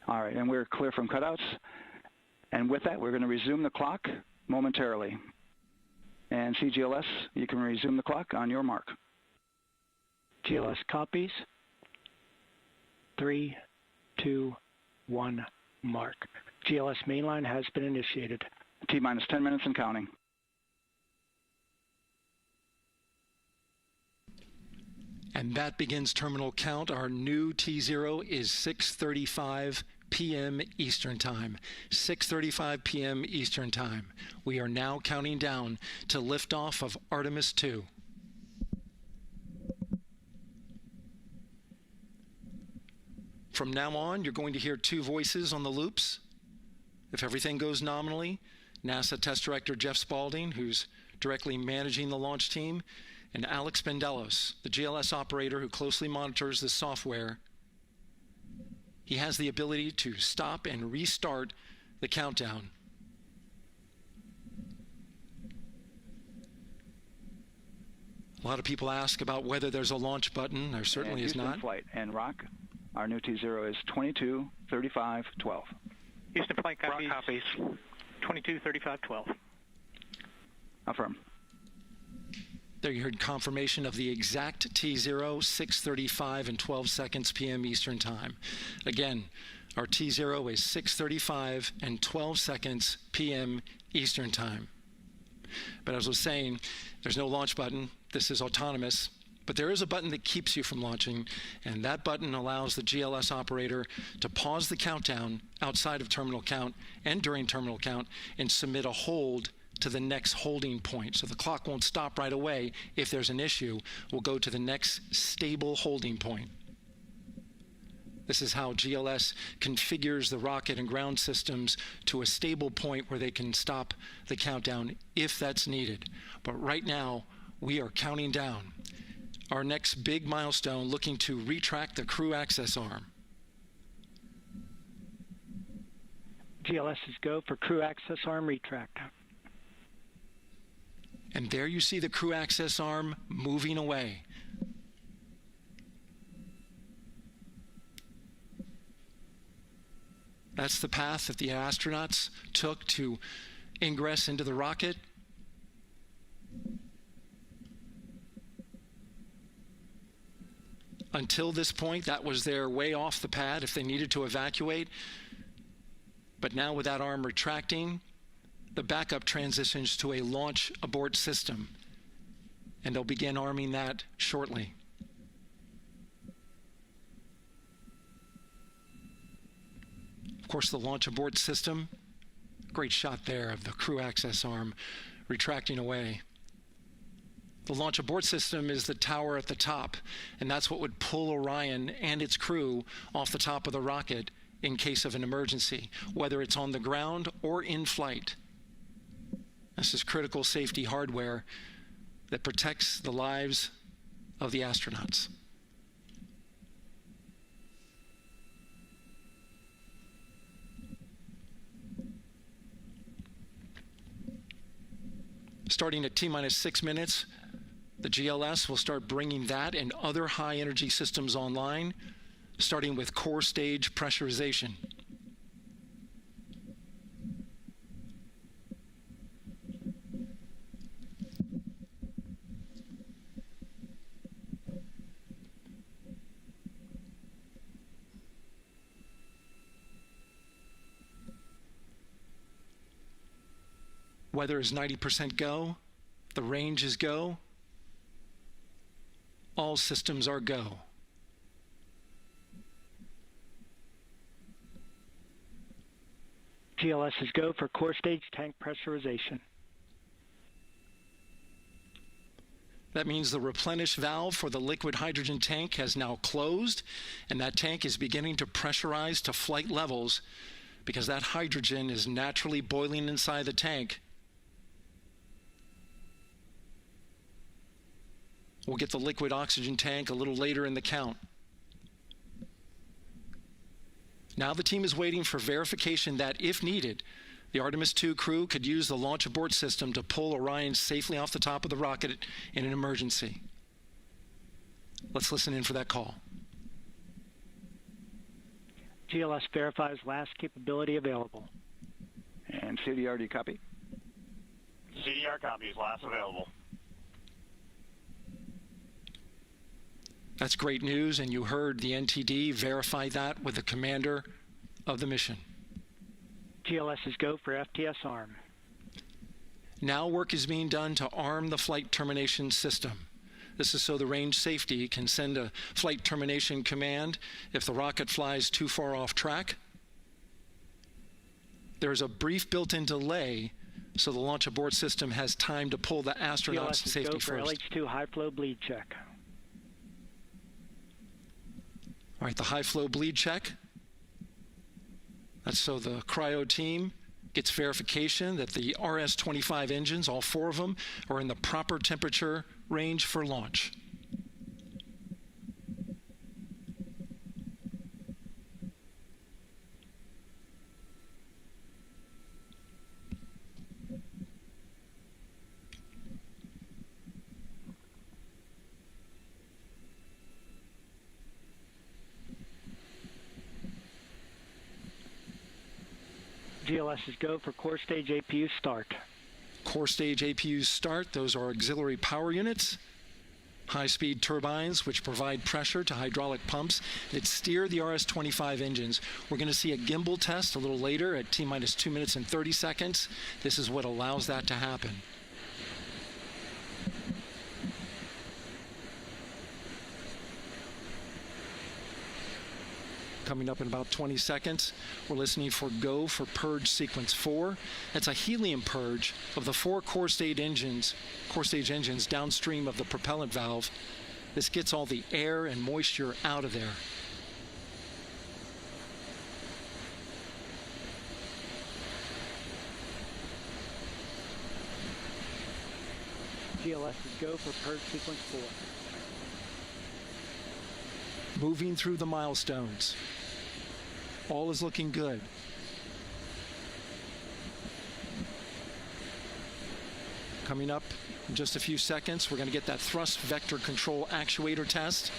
All right, and we're clear from cutouts. And with that, we're going to resume the clock momentarily. And CGLS, you can resume the clock on your mark. GLS copies. 3, 2, 1, mark. GLS mainline has been initiated. T-minus 10 minutes and counting. And that begins terminal count. Our new T0 is 6:35 p.m. Eastern Time. 6:35 p.m. Eastern Time. We are now counting down to liftoff of Artemis 2. From now on, you're going to hear two voices on the loops. If everything goes nominally, NASA Test Director Jeff Spaulding, who's directly managing the launch team, and Alex Bendelos, the GLS operator who closely monitors the software. He has the ability to stop and restart the countdown. A lot of people ask about whether there's a launch button. There certainly is not. Flight and Rock, our new T0 is 22:35:12. Houston flight copies. Rock copies. 22:35:12. Affirm. There you heard confirmation of the exact T0, 6:35 and 12 seconds p.m. Eastern Time. Again, our T0 is 6:35 and 12 seconds p.m. Eastern Time. But as I was saying, there's no launch button. This is autonomous. But there is a button that keeps you from launching, and that button allows the GLS operator to pause the countdown outside of terminal count and during terminal count and submit a hold to the next holding point. So the clock won't stop right away. If there's an issue, we'll go to the next stable holding point. This is how GLS configures the rocket and ground systems to a stable point where they can stop the countdown if that's needed. But right now, we are counting down. Our next big milestone, looking to retract the crew access arm. GLS is go for crew access arm retract. And there you see the crew access arm moving away. That's the path that the astronauts took to ingress into the rocket. Until this point, that was their way off the pad if they needed to evacuate. But now with that arm retracting, the backup transitions to a launch abort system, and they'll begin arming that shortly. Of course, the launch abort system, great shot there of the crew access arm retracting away. The launch abort system is the tower at the top, and that's what would pull Orion and its crew off the top of the rocket in case of an emergency, whether it's on the ground or in flight. This is critical safety hardware that protects the lives of the astronauts. Starting at T-minus 6 minutes, the GLS will start bringing that and other high-energy systems online, starting with core stage pressurization. Weather is 90% go. The range is go. All systems are go. GLS is go for core stage tank pressurization. That means the replenish valve for the liquid hydrogen tank has now closed, and that tank is beginning to pressurize to flight levels because that hydrogen is naturally boiling inside the tank. We'll get the liquid oxygen tank a little later in the count. Now the team is waiting for verification that, if needed, the Artemis 2 crew could use the launch abort system to pull Orion safely off the top of the rocket in an emergency. Let's listen in for that call. GLS verifies last capability available. And CDR, do you copy? CDR copies, last available. That's great news, and you heard the NTD verify that with the commander of the mission. GLS is go for FTS arm. Now work is being done to arm the flight termination system. This is so the range safety can send a flight termination command if the rocket flies too far off track. There's a brief built-in delay so the launch abort system has time to pull the astronauts to safety first. GLS is go for LH2 high flow bleed check. All right, the high flow bleed check. That's so the cryo team gets verification that the RS-25 engines, all 4 of them, are in the proper temperature range for launch. GLS is go for core stage APU start. Core stage APUs start. Those are auxiliary power units, high-speed turbines which provide pressure to hydraulic pumps that steer the RS-25 engines. We're going to see a gimbal test a little later at T-minus 2 minutes and 30 seconds. This is what allows that to happen. Coming up in about 20 seconds, we're listening for go for purge sequence 4. That's a helium purge of the 4 core stage engines downstream of the propellant valve. This gets all the air and moisture out of there. GLS is go for purge sequence 4. Moving through the milestones. All is looking good. Coming up in just a few seconds, we're going to get that thrust vector control actuator test.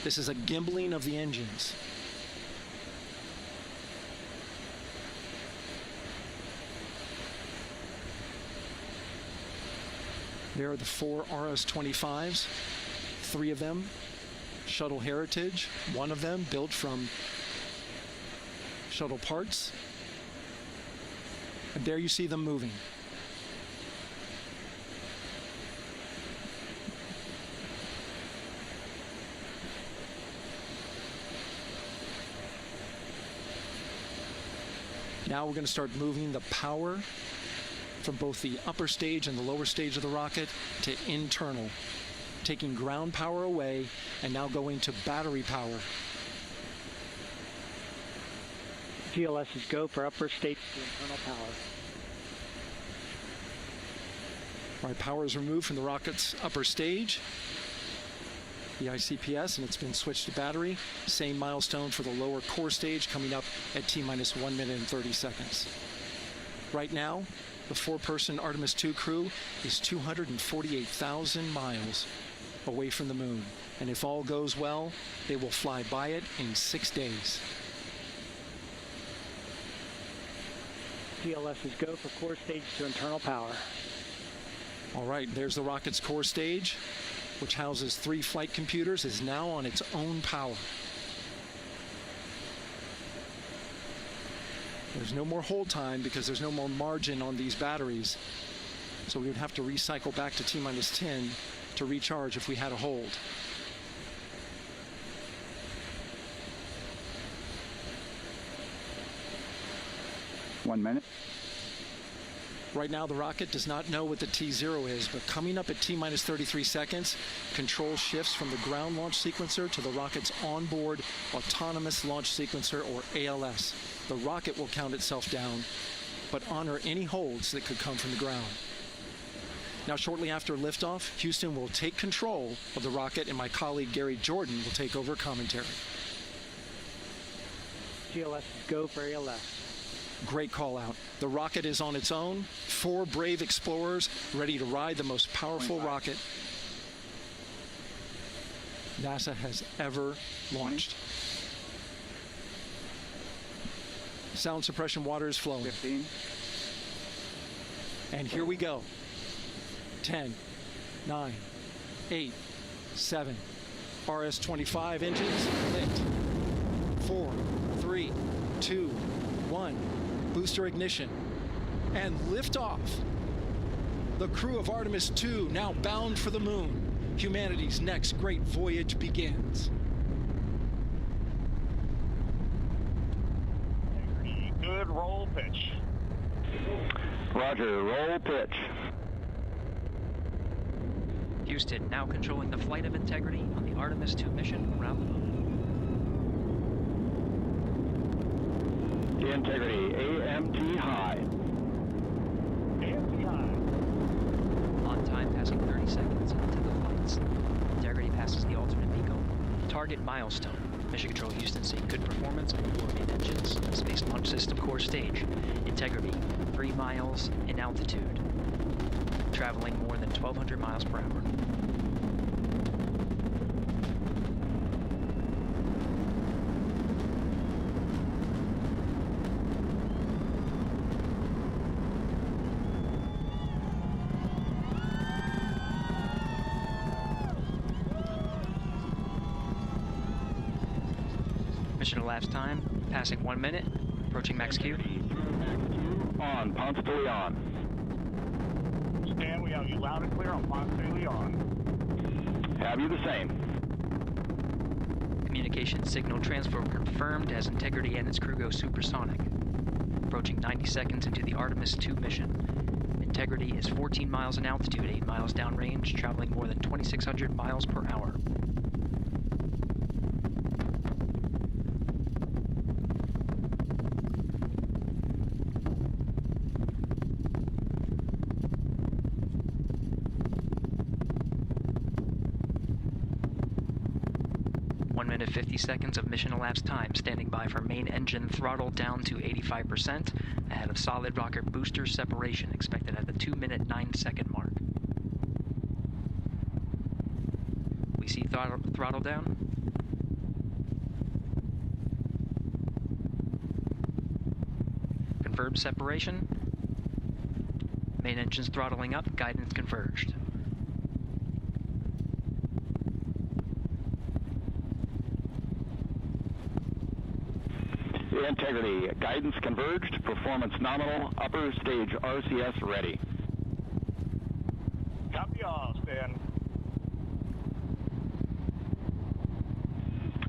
This is a gimbaling of the engines. There are the 4 RS-25s, 3 of them Shuttle Heritage, 1 of them built from shuttle parts. And there you see them moving. Now we're going to start moving the power from both the upper stage and the lower stage of the rocket to internal, taking ground power away and now going to battery power. GLS is go for upper stage to internal power. All right, power is removed from the rocket's upper stage, the ICPS, and it's been switched to battery. Same milestone for the lower core stage coming up at T-minus 1 minute and 30 seconds. Right now, the 4-person Artemis II crew is 248,000 miles away from the moon. And if all goes well, they will fly by it in 6 days. GLS is go for core stage to internal power. All right, there's the rocket's core stage, which houses 3 flight computers, is now on its own power. There's no more hold time because there's no more margin on these batteries. So we would have to recycle back to T-minus 10 to recharge if we had a hold. One minute. Right now, the rocket does not know what the T0 is, but coming up at T-minus 33 seconds, control shifts from the ground launch sequencer to the rocket's onboard autonomous launch sequencer, or ALS. The rocket will count itself down, but honor any holds that could come from the ground. Now, shortly after liftoff, Houston will take control of the rocket, and my colleague Gary Jordan will take over commentary. GLS is go for ALS. Great call out. The rocket is on its own. 4 brave explorers ready to ride the most powerful rocket NASA has ever launched. Sound suppression water is flowing. 15. And here we go. 10, 9, 8, 7. RS-25 engines lit. 4, 3, 2, 1. Booster ignition. And liftoff. The crew of Artemis 2 now bound for the moon. Humanity's next great voyage begins. Good roll pitch. Roger, roll pitch. Houston now controlling the flight of Integrity on the Artemis 2 mission around the moon. Integrity, AMT high. AMT high. On time, passing 30 seconds into the flights. Integrity passes the alternate MECO. Target milestone. Mission Control Houston seeing good performance on 4 main engines. Space Launch System core stage. Integrity, 3 miles in altitude. Traveling more than 1,200 miles per hour. Mission elapsed time, passing 1 minute, approaching max Q. On, Ponce de Leon. Stan, we have you loud and clear on Ponce de Leon. Have you the same? Communication signal transfer confirmed as Integrity and its crew go supersonic. Approaching 90 seconds into the Artemis 2 mission. Integrity is 14 miles in altitude, 8 miles downrange, traveling more than 2,600 miles per hour. One minute 50 seconds of mission elapsed time, standing by for main engine throttle down to 85%, ahead of solid rocket booster separation, expected at the 2-minute 9-second mark. We see throttle down. Confirmed separation. Main engines throttling up, guidance converged. Integrity, guidance converged, performance nominal, upper stage RCS ready. Copy all, Stan.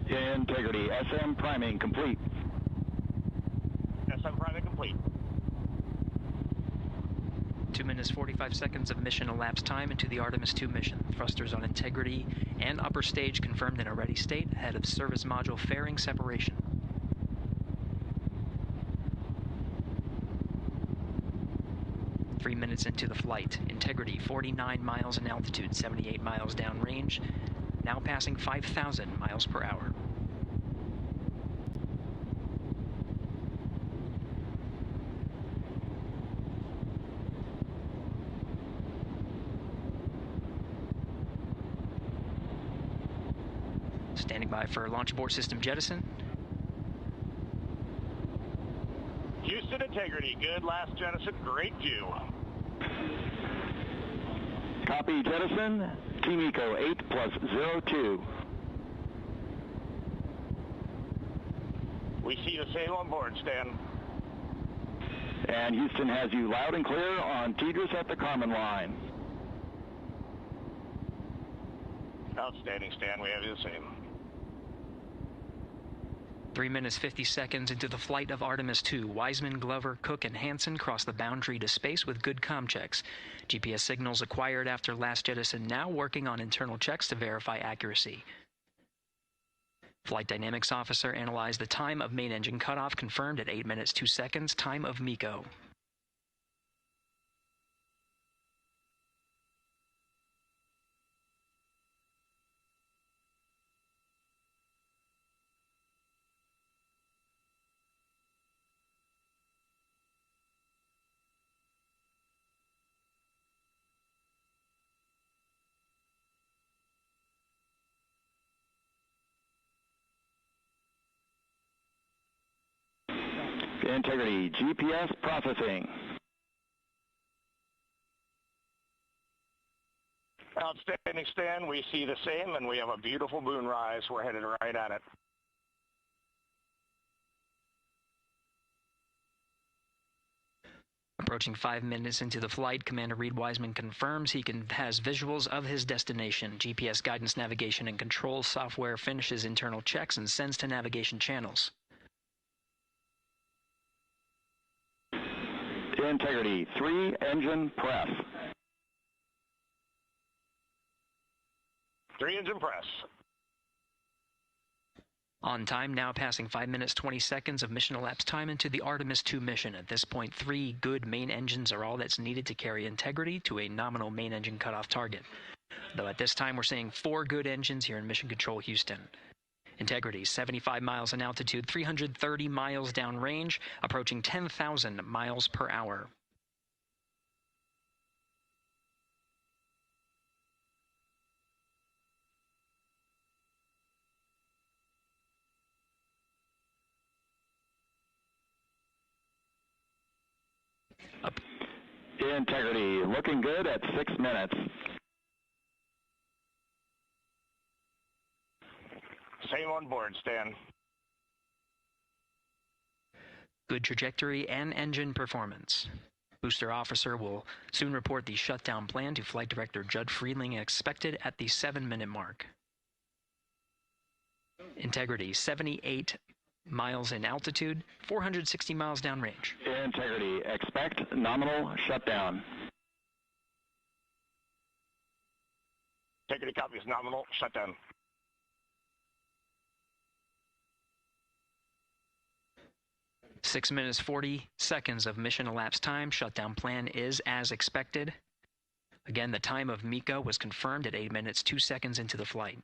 Integrity, SM priming complete. SM priming complete. 2 minutes 45 seconds of mission elapsed time into the Artemis 2 mission. Thrusters on Integrity and upper stage confirmed in a ready state, ahead of service module fairing separation. 3 minutes into the flight. Integrity, 49 miles in altitude, 78 miles downrange, now passing 5,000 miles per hour. Standing by for launch abort system jettison. Houston Integrity, good last jettison, great view. Copy jettison, Team Eco 8+02. We see the same on board, Stan. And Houston has you loud and clear on TDRS at the Carmen line. Outstanding, Stan, we have you the same. 3 minutes 50 seconds into the flight of Artemis 2, Wiseman, Glover, Cook, and Hansen cross the boundary to space with good comm checks. GPS signals acquired after last jettison now working on internal checks to verify accuracy. Flight Dynamics Officer analyzed the time of main engine cutoff, confirmed at 8 minutes 2 seconds, time of MECO. Integrity, GPS processing. Outstanding, Stan. We see the same, and we have a beautiful moonrise. We're headed right at it. Approaching 5 minutes into the flight, Commander Reed Wiseman confirms he has visuals of his destination. GPS guidance, navigation, and control software finishes internal checks and sends to navigation channels. Integrity, 3 engine press. 3 engine press. On time, now passing 5 minutes 20 seconds of mission elapsed time into the Artemis II mission. At this point, 3 good main engines are all that's needed to carry Integrity to a nominal main engine cutoff target. Though at this time, we're seeing 4 good engines here in Mission Control Houston. Integrity, 75 miles in altitude, 330 miles downrange, approaching 10,000 miles per hour. Integrity, looking good at 6 minutes. Same on board, Stan. Good trajectory and engine performance. Booster officer will soon report the shutdown plan to Flight Director Judd Friedling, expected at the 7-minute mark. Integrity, 78 miles in altitude, 460 miles downrange. Integrity, expect nominal shutdown. Integrity copies nominal shutdown. Six minutes 40 seconds of mission elapsed time. Shutdown plan is as expected. Again, the time of MECO was confirmed at 8 minutes 2 seconds into the flight.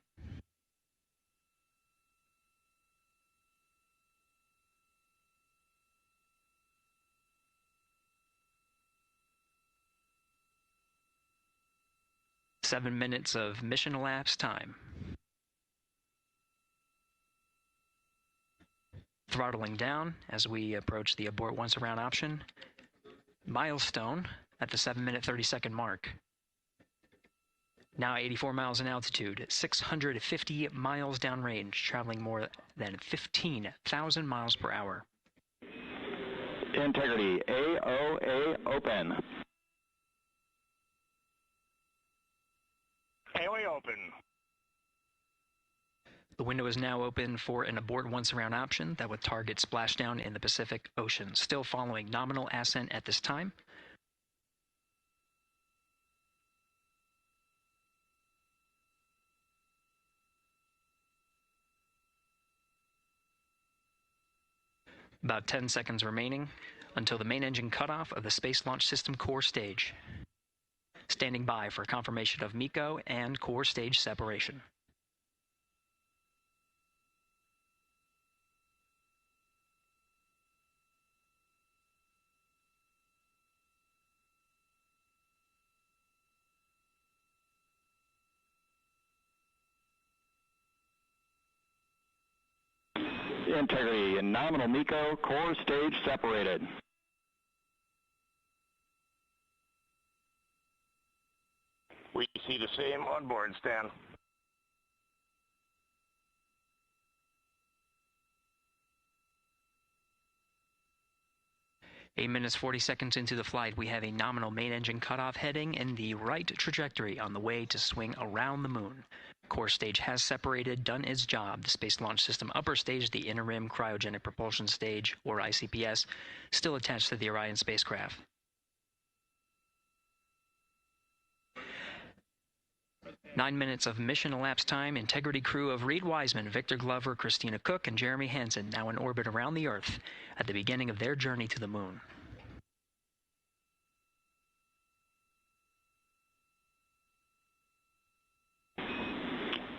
Seven minutes of mission elapsed time. Throttling down as we approach the abort once around option. Milestone at the 7-minute 30-second mark. Now 84 miles in altitude, 650 miles downrange, traveling more than 15,000 miles per hour. Integrity, AOA open. AOA open. The window is now open for an abort once around option that would target splashdown in the Pacific Ocean. Still following nominal ascent at this time. About 10 seconds remaining until the main engine cutoff of the Space Launch System core stage. Standing by for confirmation of MECO and core stage separation. Integrity and nominal MECO, core stage separated. We see the same on board, Stan. Eight minutes 40 seconds into the flight, we have a nominal main engine cutoff heading in the right trajectory on the way to swing around the moon. Core stage has separated, done its job. The Space Launch System upper stage, the interim cryogenic propulsion stage, or ICPS, still attached to the Orion spacecraft. Nine minutes of mission elapsed time. Integrity crew of Reed Wiseman, Victor Glover, Christina Cook, and Jeremy Hansen now in orbit around the Earth at the beginning of their journey to the moon.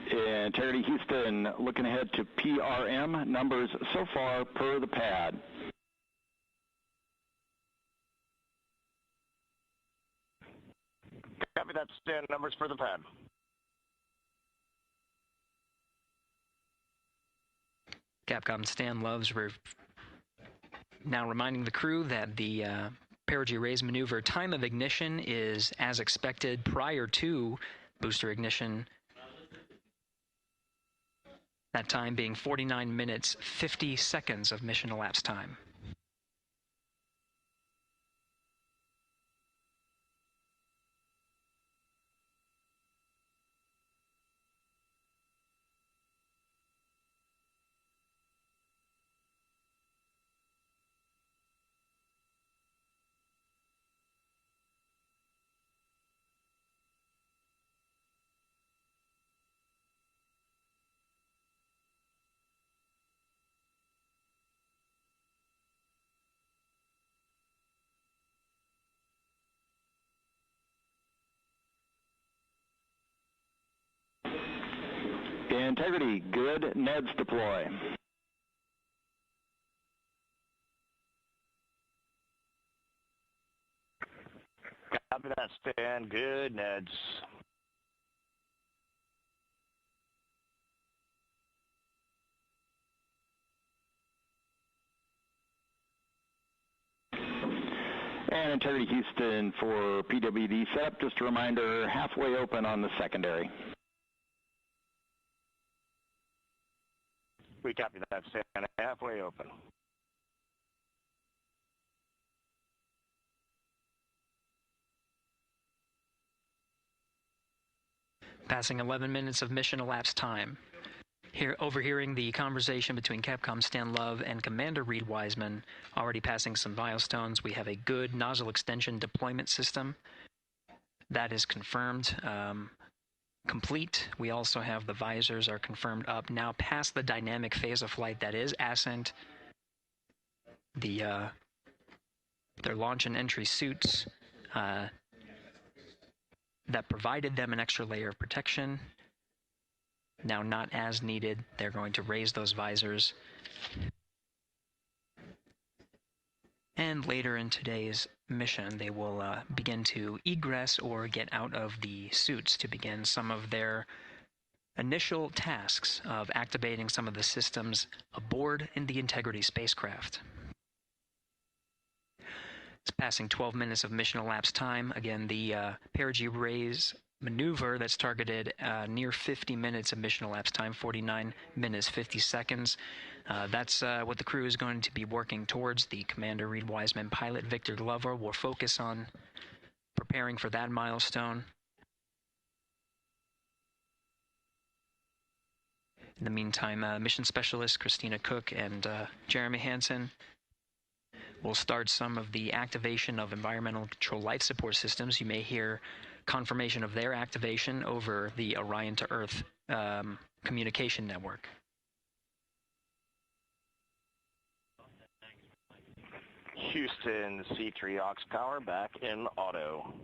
Integrity Houston, looking ahead to PRM numbers so far per the pad. Copy that, Stan. Numbers for the pad. Capcom Stan Loves Now reminding the crew that the perigee raise maneuver time of ignition is as expected prior to booster ignition. That time being 49 minutes, 50 seconds of mission elapsed time. Integrity, good. Neds deploy. Copy that, Stan. Good. Neds. And Integrity Houston for PWD setup. Just a reminder, halfway open on the secondary. We copy that, Stan. Halfway open. Passing 11 minutes of mission elapsed time. Here, overhearing the conversation between Capcom Stan Love and Commander Reed Wiseman, already passing some milestones. We have a good nozzle extension deployment system. That is confirmed. Complete. We also have the visors are confirmed up. Now past the dynamic phase of flight that is Ascent. Their launch and entry suits that provided them an extra layer of protection. Now not as needed. They're going to raise those visors. And later in today's mission, they will begin to egress or get out of the suits to begin some of their initial tasks of activating some of the systems aboard in the Integrity spacecraft. It's passing 12 minutes of mission elapsed time. Again, the perigee raise maneuver that's targeted near 50 minutes of mission elapsed time, 49 minutes, 50 seconds. That's what the crew is going to be working towards. The Commander Reed Wiseman, pilot Victor Glover will focus on preparing for that milestone. In the meantime, mission specialist Christina Cook and Jeremy Hansen will start some of the activation of environmental control life support systems. You may hear confirmation of their activation over the Orion to Earth communication network. Houston, C3 aux power back in auto.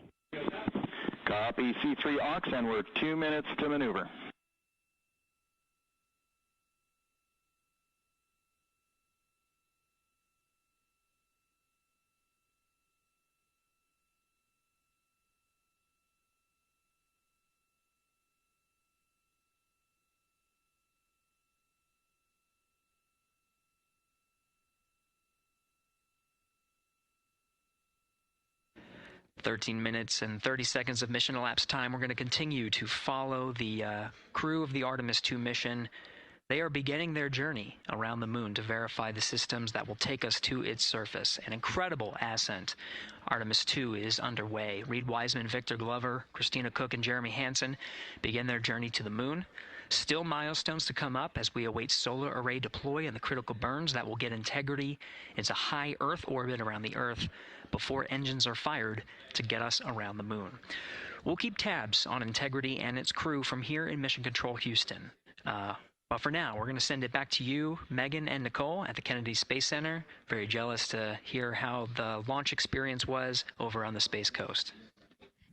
Copy C3 aux, and we're 2 minutes to maneuver. "13 minutes and 30 seconds of mission elapsed time. We're going to continue to follow the crew of the Artemis 2 mission. They are beginning their journey around the moon to verify the systems that will take us to its surface. An incredible ascent. Artemis 2 is underway. Reed Wiseman, Victor Glover, Christina Cook, and Jeremy Hansen begin their journey to the moon. Still milestones to come up as we await solar array deploy and the critical burns that will get Integrity into high Earth orbit around the Earth before engines are fired to get us around the moon. We'll keep tabs on Integrity and its crew from here in Mission Control Houston. But for now, we're going to send it back to you, Megan and Nicole at the Kennedy Space Center. Very jealous to hear how the launch experience was over on the Space Coast.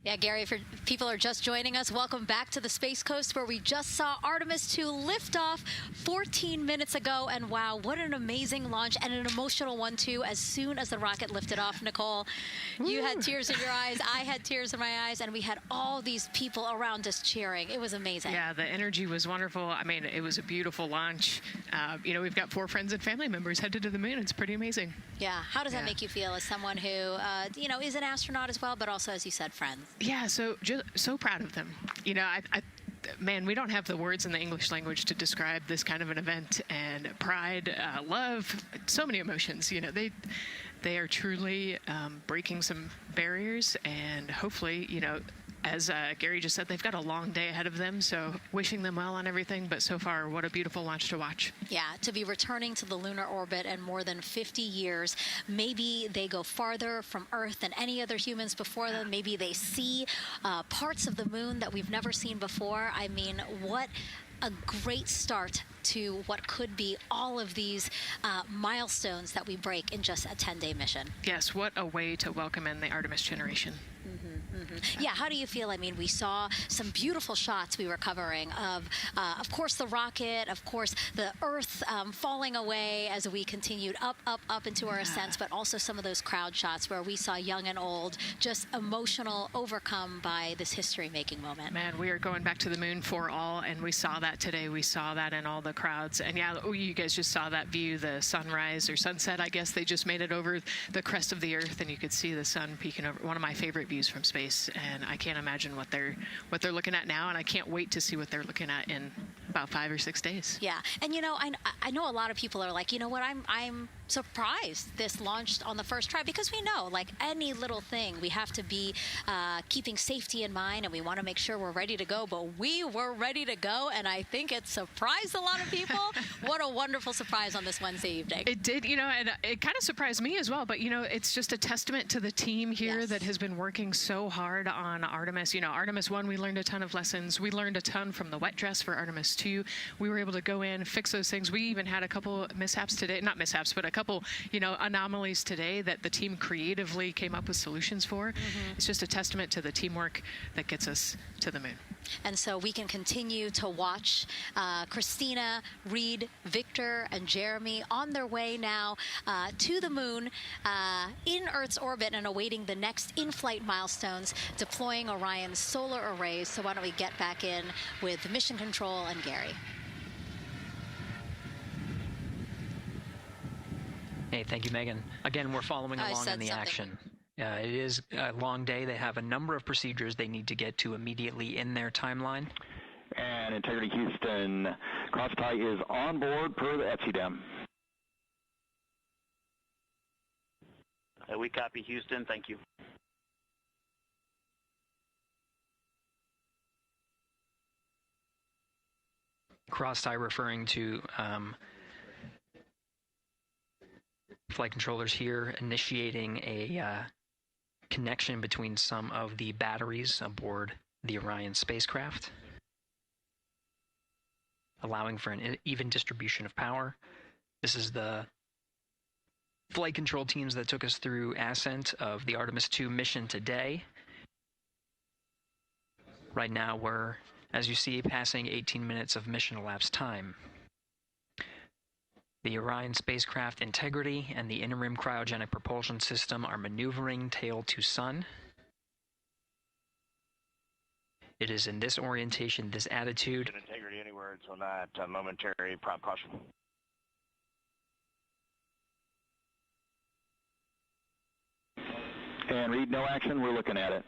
Yeah, Gary, if people are just joining us, welcome back to the Space Coast, where we just saw Artemis 2 lift off 14 minutes ago. And wow, what an amazing launch, and an emotional one, too. As soon as the rocket lifted off, Nicole, you had tears in your eyes, I had tears in my eyes, and we had all these people around us cheering. It was amazing. Yeah, the energy was wonderful. I mean, it was a beautiful launch. You know, we've got 4 friends and family members headed to the moon. It's pretty amazing. Yeah. How does that make you feel as someone who, you know, is an astronaut as well, but also, as you said, friends? Yeah, so proud of them. You know, man, we don't have the words in the English language to describe this kind of an event, and pride, love, so many emotions. You know, they are truly breaking some barriers, and hopefully, you know, as Gary just said, they've got a long day ahead of them, so wishing them well on everything. But so far, what a beautiful launch to watch. Yeah, to be returning to the lunar orbit in more than 50 years. Maybe they go farther from Earth than any other humans before them. Maybe they see parts of the moon that we've never seen before. I mean, what a great start to what could be all of these milestones that we break in just a 10-day mission. Yes, what a way to welcome in the Artemis generation. Yeah, how do you feel? I mean, we saw some beautiful shots we were covering of course, the rocket, of course, the Earth falling away as we continued up into our ascents, but also some of those crowd shots where we saw young and old just emotional, overcome by this history-making moment. Man, we are going back to the moon for all, and we saw that today. We saw that in all the crowds. And yeah, you guys just saw that view, the sunrise or sunset, I guess. They just made it over the crest of the Earth, and you could see the sun peeking over. One of my favorite views from space. And I can't imagine what they're looking at now, and I can't wait to see what they're looking at in about 5 or 6 days. Yeah, and you know, I know a lot of people are like, you know what, I'm surprised this launched on the first try, because we know, like any little thing, we have to be keeping safety in mind, and we want to make sure we're ready to go. But we were ready to go, and I think it surprised a lot of people. What a wonderful surprise on this Wednesday evening. It did, you know, and it kind of surprised me as well. But you know, it's just a testament to the team here that has been working so hard on Artemis. You know, Artemis 1, we learned a ton of lessons. We learned a ton from the wet dress for Artemis 2. We were able to go in, fix those things. We even had a couple mishaps today, not mishaps, but a couple, you know, anomalies today that the team creatively came up with solutions for. It's just a testament to the teamwork that gets us to the moon. And so we can continue to watch Christina, Reed, Victor, and Jeremy on their way now to the moon in Earth's orbit, and awaiting the next in-flight milestones, deploying Orion's solar arrays. So why don't we get back in with Mission Control and Gary. Hey, thank you, Megan. Again, we're following along in the action. It is a long day. They have a number of procedures they need to get to immediately in their timeline. And Integrity Houston, cross-tie is on board per the FCDEM. We copy, Houston. Thank you. Cross-tie referring to flight controllers here initiating a connection between some of the batteries aboard the Orion spacecraft, allowing for an even distribution of power. This is the flight control teams that took us through Ascent of the Artemis 2 mission today. Right now we're, as you see, passing 18 minutes of mission elapsed time. The Orion spacecraft integrity and the interim cryogenic propulsion system are maneuvering tail to sun. It is in this orientation, this attitude. Integrity anywhere until that momentary prop caution. And Reed, no action. We're looking at it.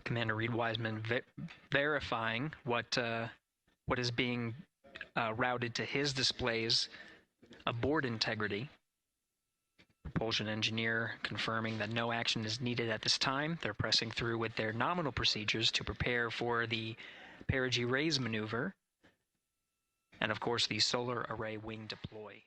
Commander Reed Wiseman verifying what is being routed to his displays aboard Integrity. Propulsion engineer confirming that no action is needed at this time. They're pressing through with their nominal procedures to prepare for the perigee raise maneuver, and of course the solar array wing deploy.